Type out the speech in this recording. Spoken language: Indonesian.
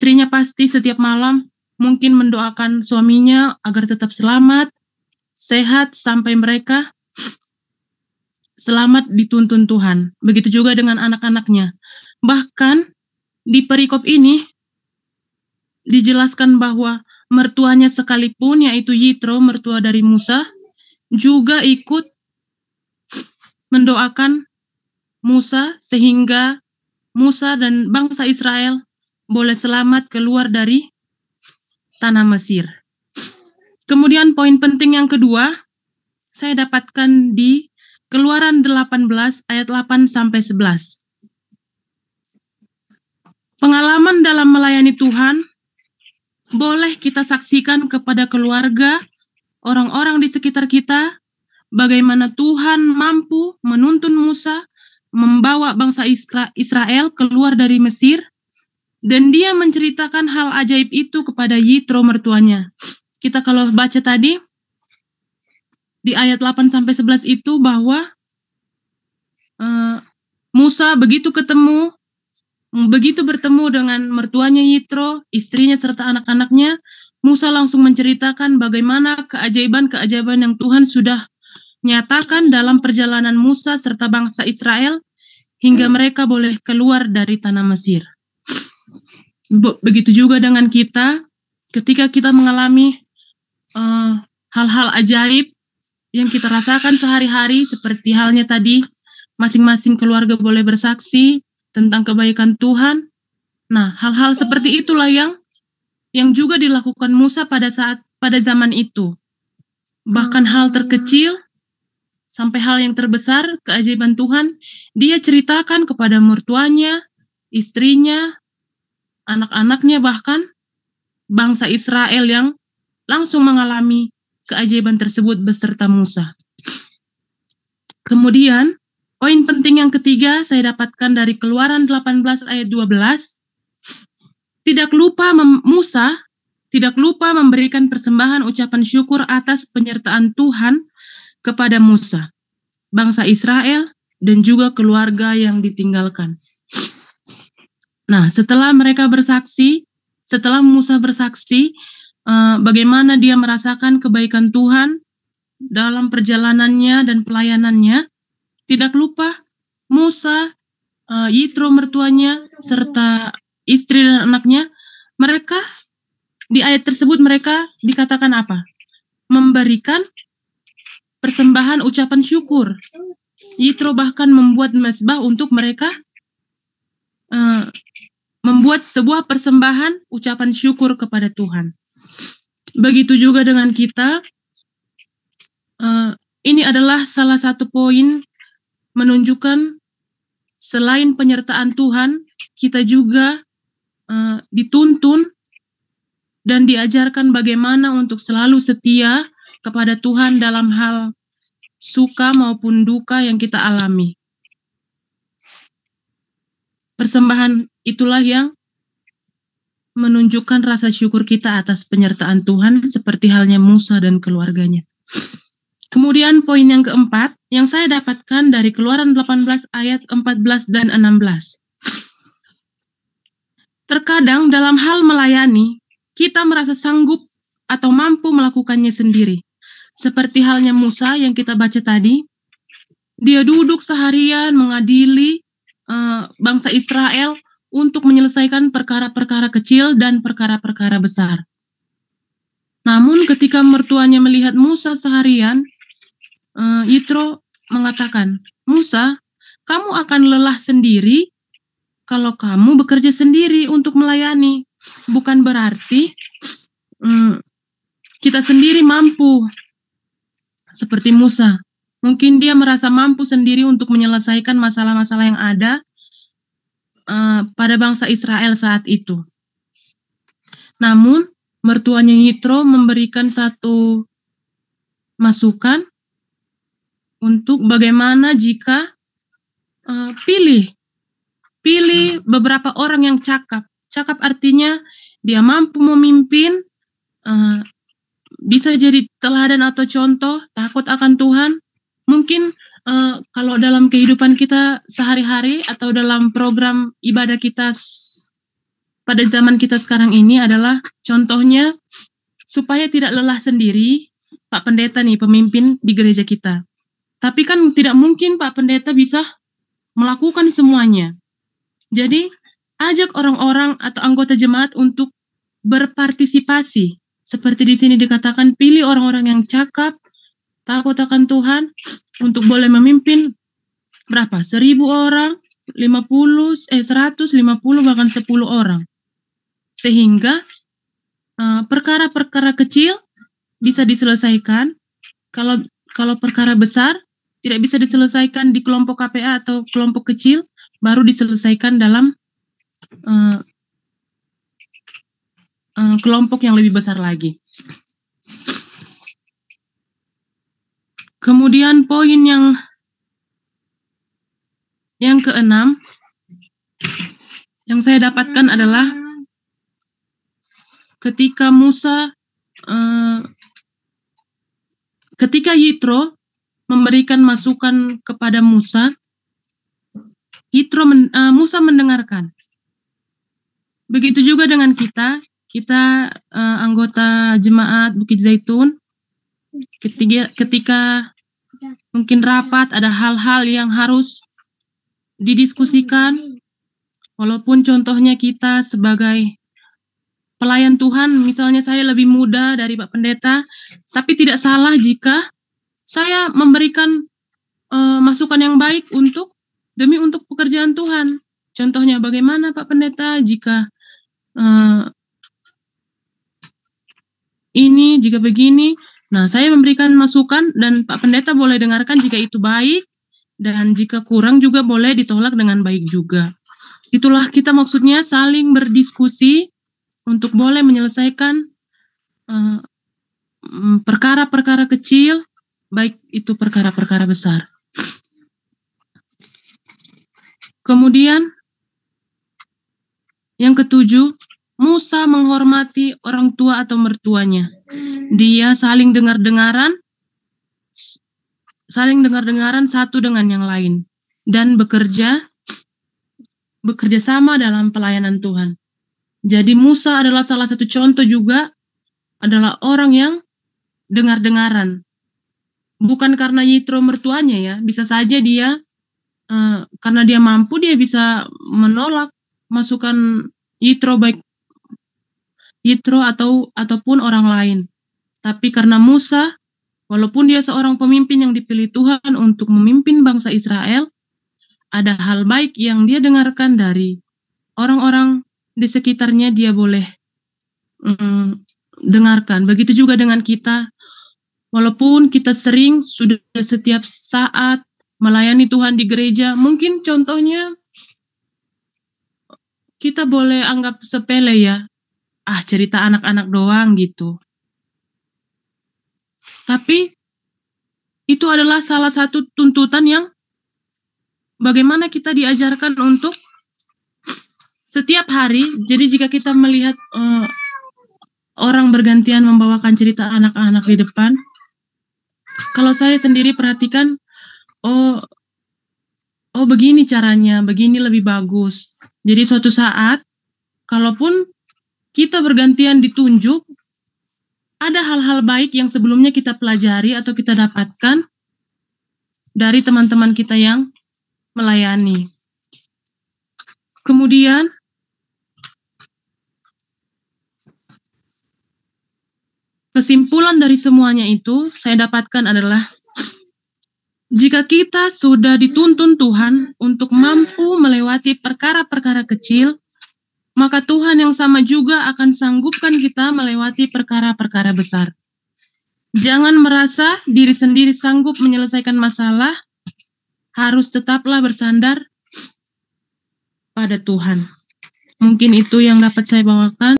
istrinya pasti setiap malam mungkin mendoakan suaminya agar tetap selamat, sehat, sampai mereka selamat dituntun Tuhan. Begitu juga dengan anak-anaknya. Bahkan di perikop ini dijelaskan bahwa mertuanya sekalipun, yaitu Yitro, mertua dari Musa, juga ikut mendoakan Musa sehingga Musa dan bangsa Israel boleh selamat keluar dari tanah Mesir. Kemudian poin penting yang kedua, saya dapatkan di Keluaran 18 ayat 8 sampai 11. Pengalaman dalam melayani Tuhan boleh kita saksikan kepada keluarga, orang-orang di sekitar kita, bagaimana Tuhan mampu menuntun Musa membawa bangsa Israel keluar dari Mesir, dan dia menceritakan hal ajaib itu kepada Yitro mertuanya. Kita kalau baca tadi di ayat 8 sampai 11 itu bahwa Musa begitu bertemu dengan mertuanya Yitro, istrinya serta anak-anaknya, Musa langsung menceritakan bagaimana keajaiban-keajaiban yang Tuhan sudah nyatakan dalam perjalanan Musa serta bangsa Israel hingga mereka boleh keluar dari tanah Mesir. Begitu juga dengan kita, ketika kita mengalami hal-hal ajaib yang kita rasakan sehari-hari, seperti halnya tadi, masing-masing keluarga boleh bersaksi tentang kebaikan Tuhan. Nah, hal-hal seperti itulah yang juga dilakukan Musa pada zaman itu. Bahkan hal terkecil sampai hal yang terbesar, keajaiban Tuhan, dia ceritakan kepada mertuanya, istrinya, anak-anaknya, bahkan bangsa Israel yang langsung mengalami keajaiban tersebut beserta Musa. Kemudian, poin penting yang ketiga saya dapatkan dari Keluaran 18 ayat 12. Musa tidak lupa memberikan persembahan ucapan syukur atas penyertaan Tuhan kepada Musa, bangsa Israel, dan juga keluarga yang ditinggalkan. Nah, setelah Musa bersaksi, bagaimana dia merasakan kebaikan Tuhan dalam perjalanannya dan pelayanannya, tidak lupa Musa, Yitro mertuanya, serta istri dan anaknya, mereka di ayat tersebut mereka dikatakan apa? Memberikan persembahan ucapan syukur. Yitro bahkan membuat mezbah untuk mereka, membuat sebuah persembahan ucapan syukur kepada Tuhan. Begitu juga dengan kita. Ini adalah salah satu poin menunjukkan selain penyertaan Tuhan, kita juga dituntun dan diajarkan bagaimana untuk selalu setia kepada Tuhan dalam hal suka maupun duka yang kita alami. Persembahan itulah yang menunjukkan rasa syukur kita atas penyertaan Tuhan, seperti halnya Musa dan keluarganya. Kemudian poin yang keempat, yang saya dapatkan dari Keluaran 18 ayat 14 dan 16. Terkadang dalam hal melayani, kita merasa sanggup atau mampu melakukannya sendiri. Seperti halnya Musa yang kita baca tadi, dia duduk seharian mengadili bangsa Israel untuk menyelesaikan perkara-perkara kecil dan perkara-perkara besar. Namun ketika mertuanya melihat Musa seharian, Yitro mengatakan, "Musa, kamu akan lelah sendiri kalau kamu bekerja sendiri untuk melayani. Bukan berarti kita sendiri mampu seperti Musa. Mungkin dia merasa mampu sendiri untuk menyelesaikan masalah-masalah yang ada pada bangsa Israel saat itu. Namun, mertuanya Yitro memberikan satu masukan untuk bagaimana jika pilih beberapa orang yang cakap. Cakap artinya dia mampu memimpin, bisa jadi teladan atau contoh, takut akan Tuhan. Mungkin kalau dalam kehidupan kita sehari-hari atau dalam program ibadah kita pada zaman kita sekarang ini adalah contohnya supaya tidak lelah sendiri Pak Pendeta nih, pemimpin di gereja kita. Tapi kan tidak mungkin Pak Pendeta bisa melakukan semuanya. Jadi ajak orang-orang atau anggota jemaat untuk berpartisipasi. Seperti di sini dikatakan, pilih orang-orang yang cakap, takut akan Tuhan untuk boleh memimpin berapa? 1.000 orang, 150, bahkan 10 orang. Sehingga perkara-perkara kecil bisa diselesaikan. Kalau perkara besar tidak bisa diselesaikan di kelompok KPA atau kelompok kecil, baru diselesaikan dalam kelompok yang lebih besar lagi. Kemudian poin yang keenam yang saya dapatkan adalah ketika Yitro memberikan masukan kepada Musa, Musa mendengarkan. Begitu juga dengan kita anggota jemaat Bukit Zaitun, ketika mungkin rapat, ada hal-hal yang harus didiskusikan, walaupun contohnya kita sebagai pelayan Tuhan, misalnya saya lebih muda dari Pak Pendeta, tapi tidak salah jika saya memberikan masukan yang baik demi pekerjaan Tuhan. Contohnya bagaimana Pak Pendeta jika jika begini. Nah, saya memberikan masukan dan Pak Pendeta boleh dengarkan jika itu baik, dan jika kurang juga boleh ditolak dengan baik juga. Itulah kita maksudnya saling berdiskusi untuk boleh menyelesaikan perkara-perkara kecil, baik itu perkara-perkara besar. Kemudian yang ketujuh, Musa menghormati orang tua atau mertuanya. Dia saling dengar-dengaran satu dengan yang lain dan bekerja sama dalam pelayanan Tuhan. Jadi Musa adalah salah satu contoh juga, adalah orang yang dengar-dengaran. Bukan karena Yitro mertuanya ya, bisa saja dia karena dia mampu, dia bisa menolak masukan Yitro, baik Yitro ataupun orang lain. Tapi karena Musa, walaupun dia seorang pemimpin yang dipilih Tuhan untuk memimpin bangsa Israel, ada hal baik yang dia dengarkan dari orang-orang di sekitarnya, dia boleh dengarkan. Begitu juga dengan kita, walaupun kita sudah setiap saat melayani Tuhan di gereja, mungkin contohnya kita boleh anggap sepele ya, cerita anak-anak doang gitu. Tapi itu adalah salah satu tuntutan yang bagaimana kita diajarkan untuk setiap hari. Jadi jika kita melihat orang bergantian membawakan cerita anak-anak di depan, kalau saya sendiri perhatikan, begini caranya, begini lebih bagus. Jadi suatu saat, kalaupun kita bergantian ditunjuk, ada hal-hal baik yang sebelumnya kita pelajari atau kita dapatkan dari teman-teman kita yang melayani. Kemudian, kesimpulan dari semuanya itu saya dapatkan adalah, jika kita sudah dituntun Tuhan untuk mampu melewati perkara-perkara kecil, maka Tuhan yang sama juga akan sanggupkan kita melewati perkara-perkara besar. Jangan merasa diri sendiri sanggup menyelesaikan masalah, harus tetaplah bersandar pada Tuhan. Mungkin itu yang dapat saya bawakan.